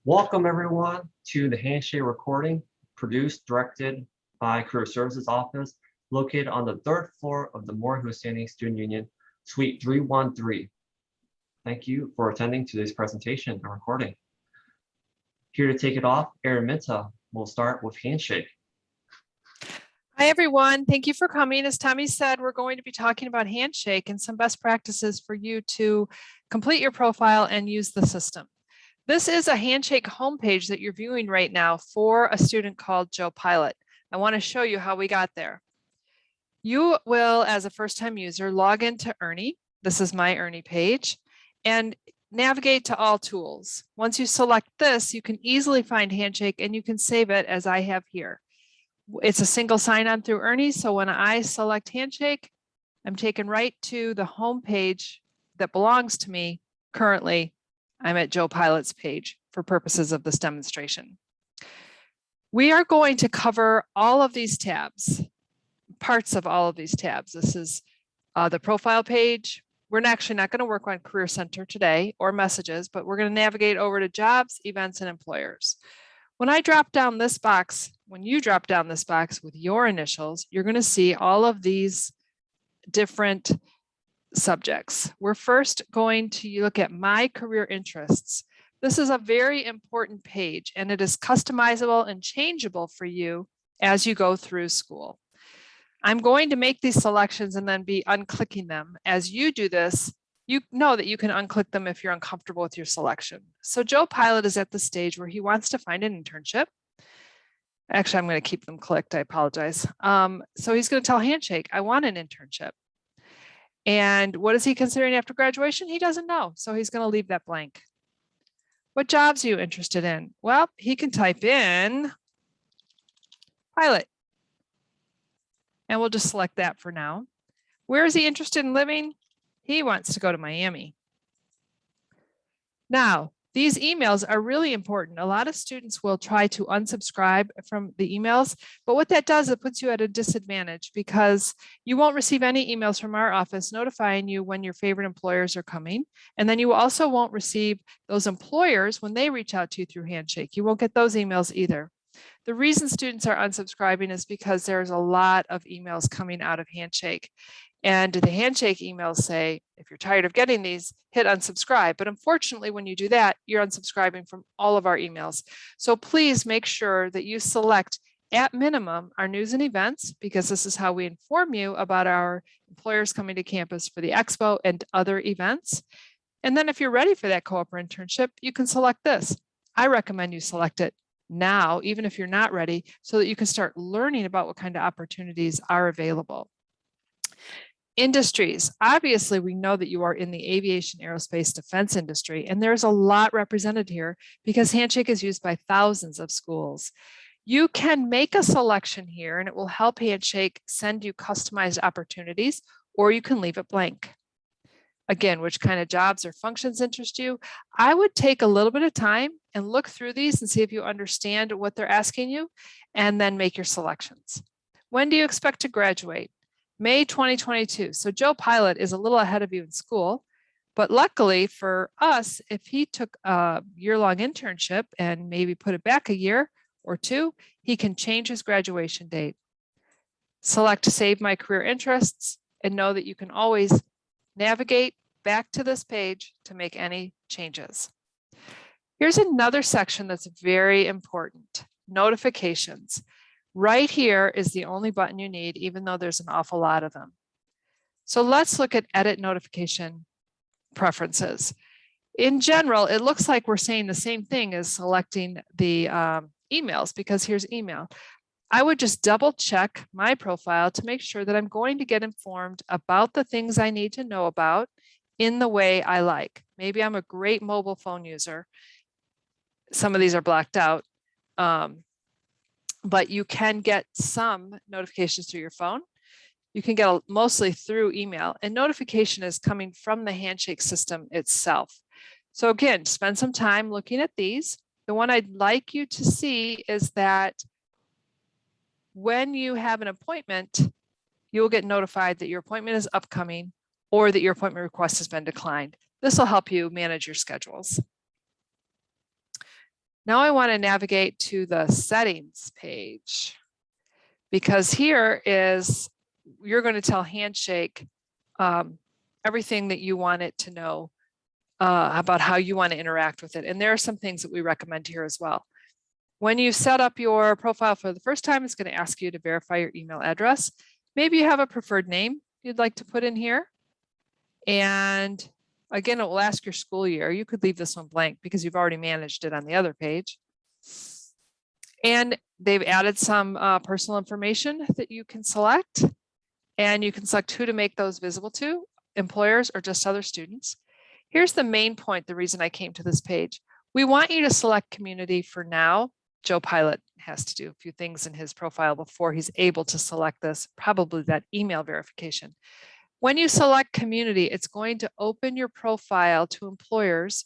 Welcome everyone to the Handshake recording, produced, directed by Career Services Office, located on the 3rd floor of the Morgan Husseini Student Union, Suite 313. Thank you for attending today's presentation and recording. Here to take it off, Erin Minta will start with Handshake. Hi, everyone. Thank you for coming. As Tommy said, we're going to be talking about Handshake and some best practices for you to complete your profile and use the system. This is a Handshake homepage that you're viewing right now for a student called Joe Pilot. I want to show you how we got there. You will, as a first-time user, log into ERNI. This is my ERNI page, and navigate to all tools. Once you select this, you can easily find Handshake and you can save it as I have here. It's a single sign-on through ERNI, so when I select Handshake, I'm taken right to the home page that belongs to me. Currently, I'm at Joe Pilot's page for purposes of this demonstration. We are going to cover all of these tabs, parts of all of these tabs. This is the profile page. We're actually not going to work on Career Center today or messages, but we're going to navigate over to jobs, events, and employers. When I drop down this box, when you drop down this box with your initials, you're going to see all of these different subjects. We're first going to look at my career interests. This is a very important page and it is customizable and changeable for you as you go through school. I'm going to make these selections and then be unclicking them. As you do this, you know that you can unclick them if you're uncomfortable with your selection. So Joe Pilot is at the stage where he wants to find an internship. Actually, I'm going to keep them clicked. I apologize. So he's going to tell Handshake, I want an internship. And what is he considering after graduation? He doesn't know. So he's going to leave that blank. What jobs are you interested in? Well, he can type in pilot. And we'll just select that for now. Where is he interested in living? He wants to go to Miami. Now, these emails are really important. A lot of students will try to unsubscribe from the emails, but what that does, it puts you at a disadvantage because you won't receive any emails from our office notifying you when your favorite employers are coming. And then you also won't receive those employers when they reach out to you through Handshake. You won't get those emails either. The reason students are unsubscribing is because there's a lot of emails coming out of Handshake. And the Handshake emails say, if you're tired of getting these, hit unsubscribe. But unfortunately, when you do that, you're unsubscribing from all of our emails. So please make sure that you select at minimum our news and events, because this is how we inform you about our employers coming to campus for the expo and other events. And then if you're ready for that co-op or internship, you can select this. I recommend you select it now, even if you're not ready, so that you can start learning about what kind of opportunities are available. Industries. Obviously, we know that you are in the aviation, aerospace, defense industry, and there's a lot represented here because Handshake is used by thousands of schools. You can make a selection here and it will help Handshake send you customized opportunities, or you can leave it blank. Again, which kind of jobs or functions interest you? I would take a little bit of time and look through these and see if you understand what they're asking you, and then make your selections. When do you expect to graduate? May 2022. So Joe Pilot is a little ahead of you in school, but luckily for us, if he took a year-long internship and maybe put it back a year or two, he can change his graduation date. Select Save My Career Interests and know that you can always navigate back to this page to make any changes. Here's another section that's very important, notifications. Right here is the only button you need, even though there's an awful lot of them. So let's look at edit notification preferences. In general, it looks like we're saying the same thing as selecting the emails, because here's email. I would just double check my profile to make sure that I'm going to get informed about the things I need to know about in the way I like. Maybe I'm a great mobile phone user. Some of these are blacked out. But you can get some notifications through your phone. You can get mostly through email, and notification is coming from the Handshake system itself. So again, spend some time looking at these. The one I'd like you to see is that when you have an appointment, you will get notified that your appointment is upcoming or that your appointment request has been declined. This will help you manage your schedules. Now I want to navigate to the settings page, because here is, you're going to tell Handshake everything that you want it to know about how you want to interact with it. And there are some things that we recommend here as well. When you set up your profile for the first time, it's going to ask you to verify your email address. Maybe you have a preferred name you'd like to put in here. And again, it will ask your school year. You could leave this one blank because you've already managed it on the other page. And they've added some personal information that you can select. And you can select who to make those visible to, employers or just other students. Here's the main point, the reason I came to this page. We want you to select community for now. Joe Pilot has to do a few things in his profile before he's able to select this, probably that email verification. When you select community, it's going to open your profile to employers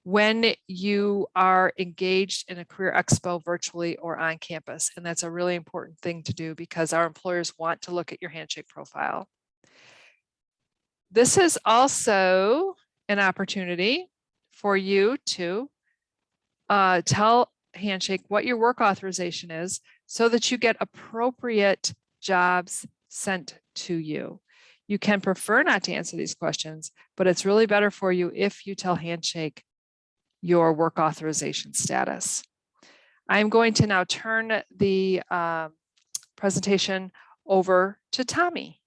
when you are engaged in a career expo virtually or on campus. And that's a really important thing to do because our employers want to look at your Handshake profile. This is also an opportunity for you to tell Handshake what your work authorization is so that you get appropriate jobs sent to you. You can prefer not to answer these questions, but it's really better for you if you tell Handshake your work authorization status. I'm going to now turn the presentation over to Tommy.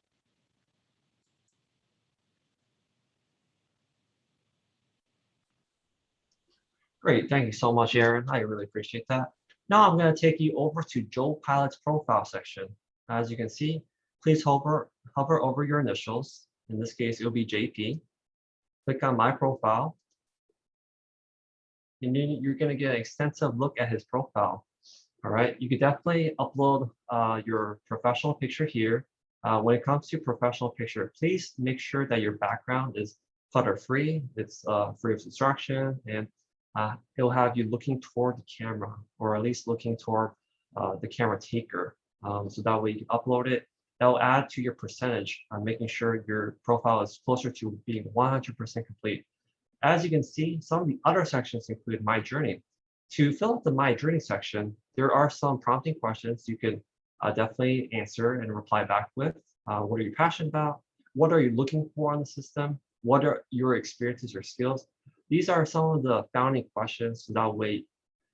Great, thank you so much, Aaron. I really appreciate that. Now I'm going to take you over to Joe Pilot's profile section. As you can see, please hover over your initials. In this case, it will be JP. Click on My Profile. And then you're going to get an extensive look at his profile. All right, you could definitely upload your professional picture here. When it comes to professional picture, please make sure that your background is clutter-free, it's free of distraction, and it will have you looking toward the camera, or at least looking toward the camera taker. So that way you can upload it. That will add to your percentage on making sure your profile is closer to being 100% complete. As you can see, some of the other sections include My Journey. To fill out the My Journey section, there are some prompting questions you could definitely answer and reply back with. What are you passionate about? What are you looking for in the system? What are your experiences or skills? These are some of the founding questions, so that way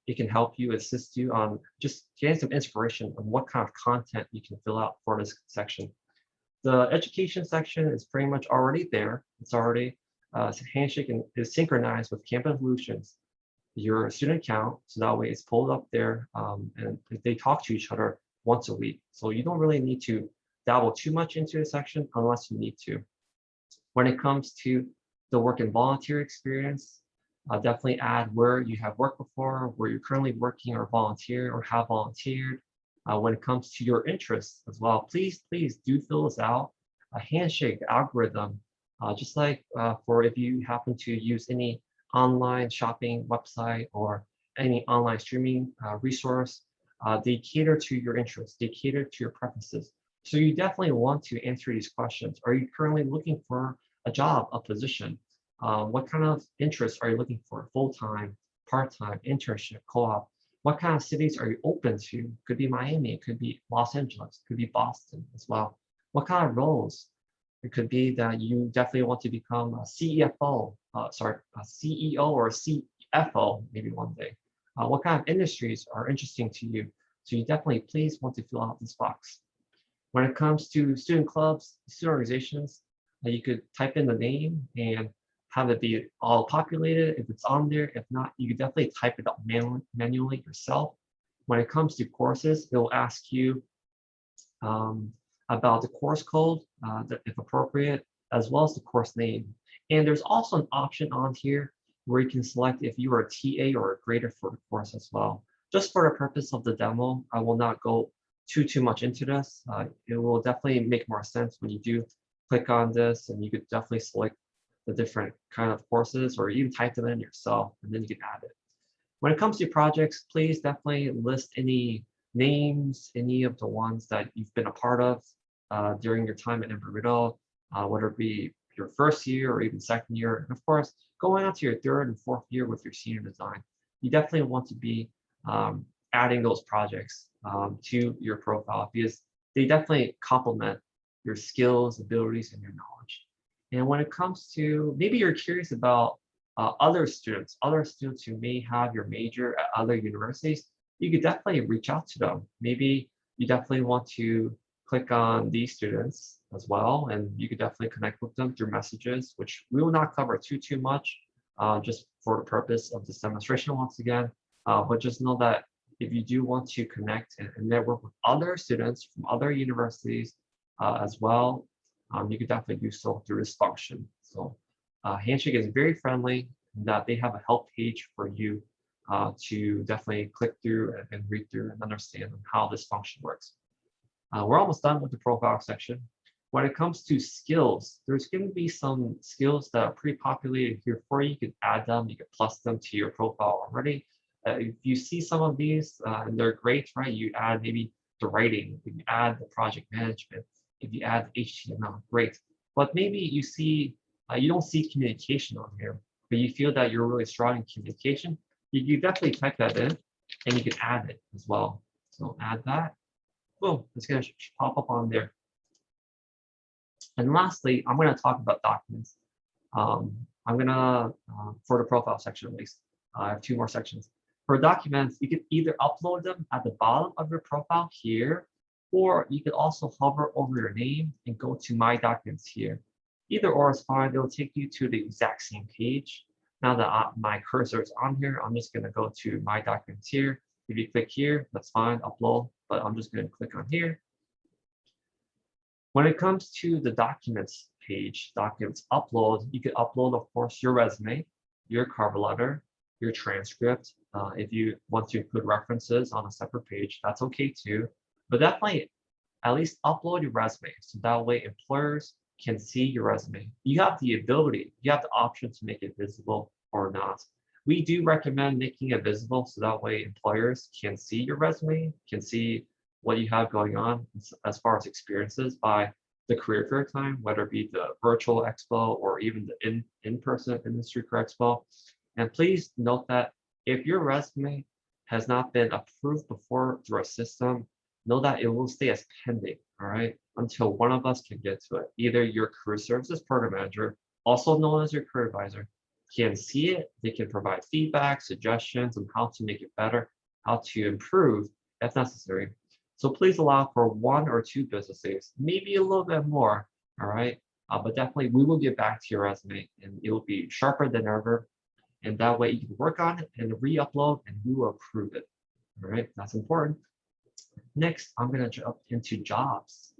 it can help you, assist you on just getting some inspiration on what kind of content you can fill out for this section. The education section is pretty much already there. It's already Handshake is synchronized with Campus Solutions, your student account, so that way it's pulled up there and they talk to each other once a week. So you don't really need to dabble too much into a section unless you need to. When it comes to the work and volunteer experience, definitely add where you have worked before, where you're currently working or volunteer or have volunteered. When it comes to your interests as well, please do fill this out. A Handshake algorithm, just like for if you happen to use any online shopping website or any online streaming resource, they cater to your interests, they cater to your preferences. So you definitely want to answer these questions. Are you currently looking for a job, a position? What kind of interests are you looking for? Full-time, part-time, internship, co-op? What kind of cities are you open to? Could be Miami, it could be Los Angeles, could be Boston as well. What kind of roles? It could be that you definitely want to become a CFO, a CEO or a CFO maybe one day. What kind of industries are interesting to you? So you definitely please want to fill out this box. When it comes to student clubs, student organizations, you could type in the name and have it be all populated if it's on there. If not, you could definitely type it up manually yourself. When it comes to courses, it will ask you about the course code, if appropriate, as well as the course name. And there's also an option on here where you can select if you are a TA or a grader for the course as well. Just for the purpose of the demo, I will not go too much into this. It will definitely make more sense when you do click on this, and you could definitely select the different kind of courses, or even type them in yourself, and then you can add it. When it comes to projects, please definitely list any names, any of the ones that you've been a part of during your time at Embry-Riddle, whether it be your first year or even second year, and of course, going on to your third and fourth year with your senior design. you definitely want to be adding those projects to your profile because they definitely complement your skills, abilities, and your knowledge. And when it comes to maybe you're curious about other students who may have your major at other universities, you could definitely reach out to them. Maybe you definitely want to click on these students as well, and you could definitely connect with them through messages, which we will not cover too much, just for the purpose of this demonstration once again. But just know that if you do want to connect and network with other students from other universities as well, you could definitely do so through this function. So Handshake is very friendly in that they have a help page for you to definitely click through and read through and understand how this function works. We're almost done with the profile section. When it comes to skills, there's going to be some skills that are pre-populated here for you. You could add them, you could plus them to your profile already. If you see some of these and they're great, right? You add maybe the writing, if you add the project management, if you add HTML, great. But maybe you see, you don't see communication on here, but you feel that you're really strong in communication, you definitely type that in and you can add it as well. So add that, boom, it's gonna pop up on there. And lastly, I'm gonna talk about documents. I'm gonna, for the profile section at least, I have 2 more sections. For documents, you can either upload them at the bottom of your profile here, or you could also hover over your name and go to My Documents here. Either or is fine, it'll take you to the exact same page. Now that my cursor is on here, I'm just gonna go to My Documents here. If you click here, that's fine, upload, but I'm just gonna click on here. When it comes to the documents page, documents upload, you can upload, of course, your resume, your cover letter, your transcript. If you want to include references on a separate page, that's okay too. But definitely at least upload your resume so that way employers can see your resume. You have the ability, you have the option to make it visible or not. We do recommend making it visible so that way employers can see your resume, can see what you have going on as far as experiences by the career fair time, whether it be the virtual expo or even the in-person industry career expo. And please note that if your resume has not been approved before through a system, know that it will stay as pending, all right, until one of us can get to it. Either your career services program manager, also known as your career advisor, can see it, they can provide feedback, suggestions on how to make it better, how to improve if necessary. So please allow for 1 or 2 business days, maybe a little bit more, all right? But definitely we will get back to your resume and it will be sharper than ever. And that way you can work on it and re-upload and we will approve it, all right? That's important. Next, I'm gonna jump into jobs.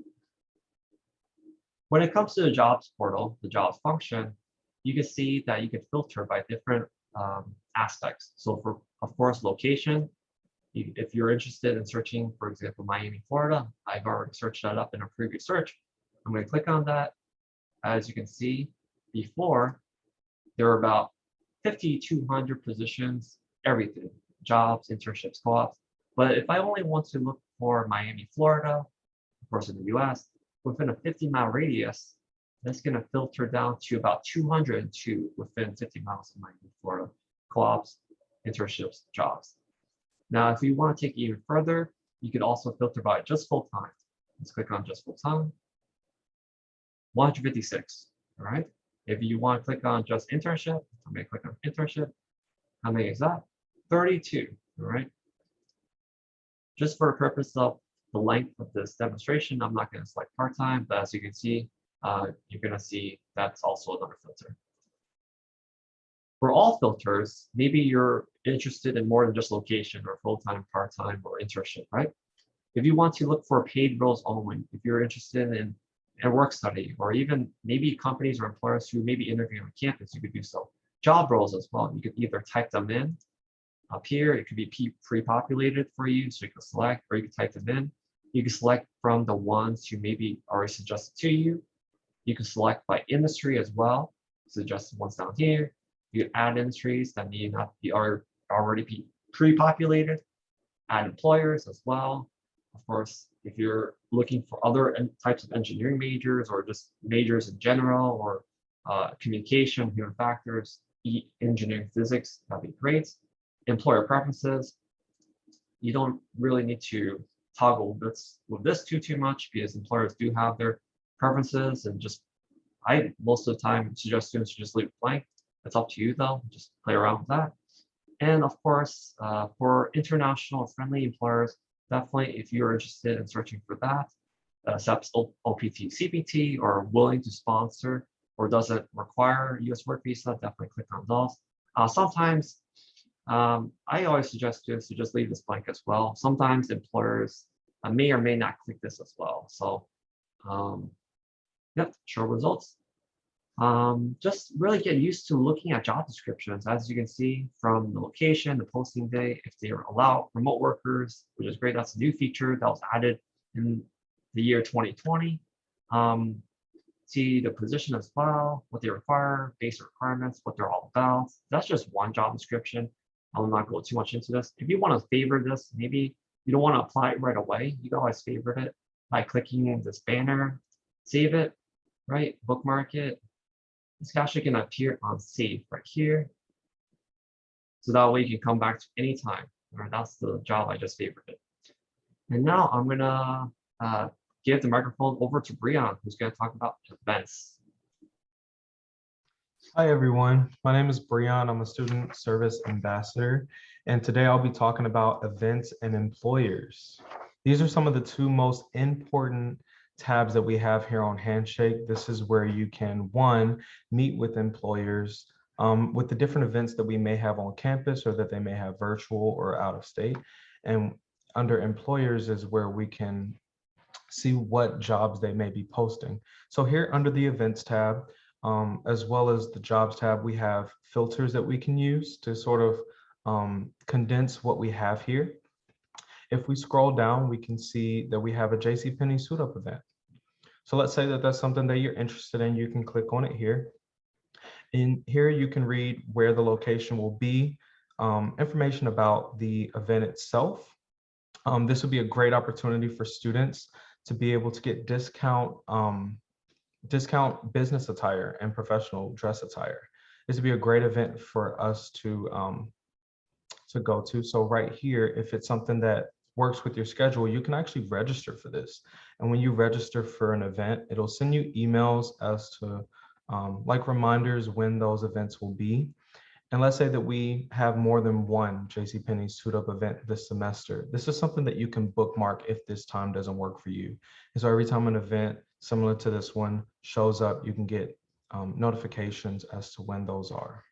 When it comes to the jobs portal, the jobs function, you can see that you can filter by different aspects. So for, of course, location, if you're interested in searching, for example, Miami, Florida, I've already searched that up in a previous search. I'm going to click on that. As you can see, before, there are about 5,200 positions, everything, jobs, internships, co-ops. But if I only want to look for Miami, Florida, of course in the US, within a 50-mile radius, that's going to filter down to about 202 within 50 miles of Miami, Florida, co-ops, internships, jobs. Now, if you want to take it even further, you could also filter by just full-time. Let's click on just full-time. 156, all right? If you want to click on just internship, I'm going to click on internship. How many is that? 32, all right? Just for the purpose of the length of this demonstration, I'm not going to select part-time, but as you can see, you're going to see that's also another filter. For all filters, maybe you're interested in more than just location or full-time, part-time, or internship, right? If you want to look for paid roles only, if you're interested in a work study, or even maybe companies or employers who may be interviewing on campus, you could do so. Job roles as well, you could either type them in up here, it could be pre-populated for you, so you can select, or you can type them in. You can select from the ones who maybe already suggested to you. You can select by industry as well, suggested ones down here. You can add industries that may not be already be pre-populated, add employers as well. Of course, if you're looking for other types of engineering majors or just majors in general, or communication, human factors, engineering, physics, that'd be great. Employer preferences. You don't really need to toggle this too much because employers do have their preferences, and just I most of the time suggest students to just leave it blank. It's up to you though, just play around with that. And of course, for international friendly employers, definitely if you're interested in searching for that, accepts OPT, CPT, or willing to sponsor or doesn't require US work visa, definitely click on those. Sometimes I always suggest students to just leave this blank as well. Sometimes employers may or may not click this as well. So yep, show results. Just really get used to looking at job descriptions. As you can see from the location, the posting day, if they allow remote workers, which is great. That's a new feature that was added in the year 2020. See the position as well, what they require, basic requirements, what they're all about. That's just one job description. I will not go too much into this. If you want to favorite this, maybe you don't want to apply it right away. You can always favorite it by clicking this banner, save it, right? Bookmark it. It's actually going to appear on save right here. So that way you can come back to any time. All right, that's the job I just favorited. And now I'm going to give the microphone over to Brian, who's going to talk about events. Hi, everyone. My name is Brian. I'm a student service ambassador, and today I'll be talking about events and employers. These are some of the two most important tabs that we have here on Handshake. This is where you can, one, meet with employers with the different events that we may have on campus or that they may have virtual or out of state. And under employers is where we can see what jobs they may be posting. So here under the events tab, as well as the jobs tab, we have filters that we can use to sort of condense what we have here. If we scroll down, we can see that we have a JCPenney suit up event. So let's say that that's something that you're interested in. You can click on it here. In here, you can read where the location will be, information about the event itself. This would be a great opportunity for students to be able to get discount business attire and professional dress attire. This would be a great event for us to go to. So right here, if it's something that works with your schedule, you can actually register for this. And when you register for an event, it'll send you emails as to like reminders when those events will be. And let's say that we have more than one JCPenney Suit Up event this semester. This is something that you can bookmark if this time doesn't work for you. And so every time an event similar to this one shows up, you can get notifications as to when those are.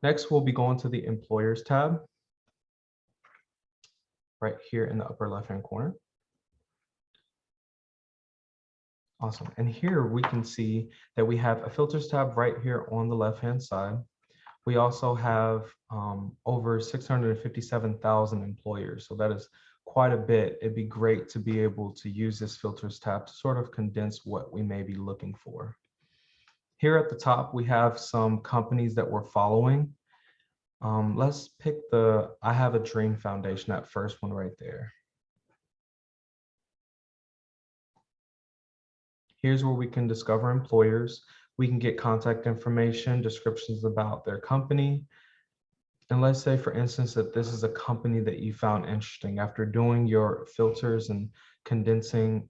Next, we'll be going to the Employers tab right here in the upper left-hand corner. Awesome. And here we can see that we have a filters tab right here on the left-hand side. We also have over 657,000 employers. So that is quite a bit. It'd be great to be able to use this filters tab to sort of condense what we may be looking for. Here at the top, we have some companies that we're following. Let's pick the I Have a Dream Foundation, that first one right there. Here's where we can discover employers. We can get contact information, descriptions about their company. And let's say, for instance, that this is a company that you found interesting. After doing your filters and condensing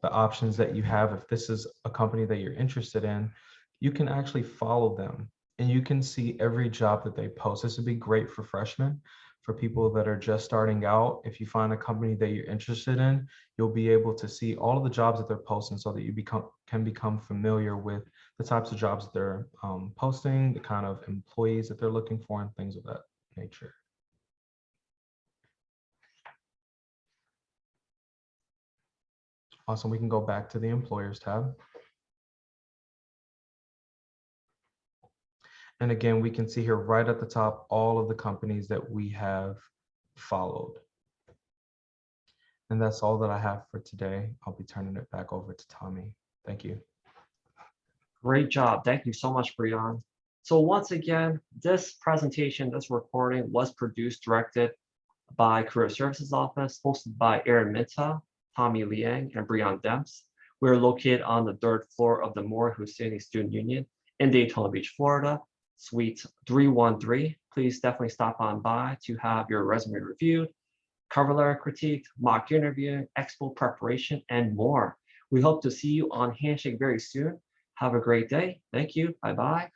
the options that you have, if this is a company that you're interested in, you can actually follow them and you can see every job that they post. This would be great for freshmen, for people that are just starting out. If you find a company that you're interested in, you'll be able to see all of the jobs that they're posting so that you can become familiar with the types of jobs that they're posting, the kind of employees that they're looking for, and things of that nature. Awesome, we can go back to the Employers tab. And again, we can see here right at the top all of the companies that we have followed. And that's all that I have for today. I'll be turning it back over to Tommy. Thank you. Great job. Thank you so much, Brian. So once again, this presentation, this recording was produced, directed by Career Services Office, hosted by Aaron Mitta, Tommy Liang, and Brian Demps. We're located on the 3rd floor of the Moore Husseini Student Union in Daytona Beach, Florida. Suite 313. Please definitely stop on by to have your resume reviewed, cover letter critiqued, mock interview, expo preparation, and more. We hope to see you on Handshake very soon. Have a great day. Thank you. Bye-bye.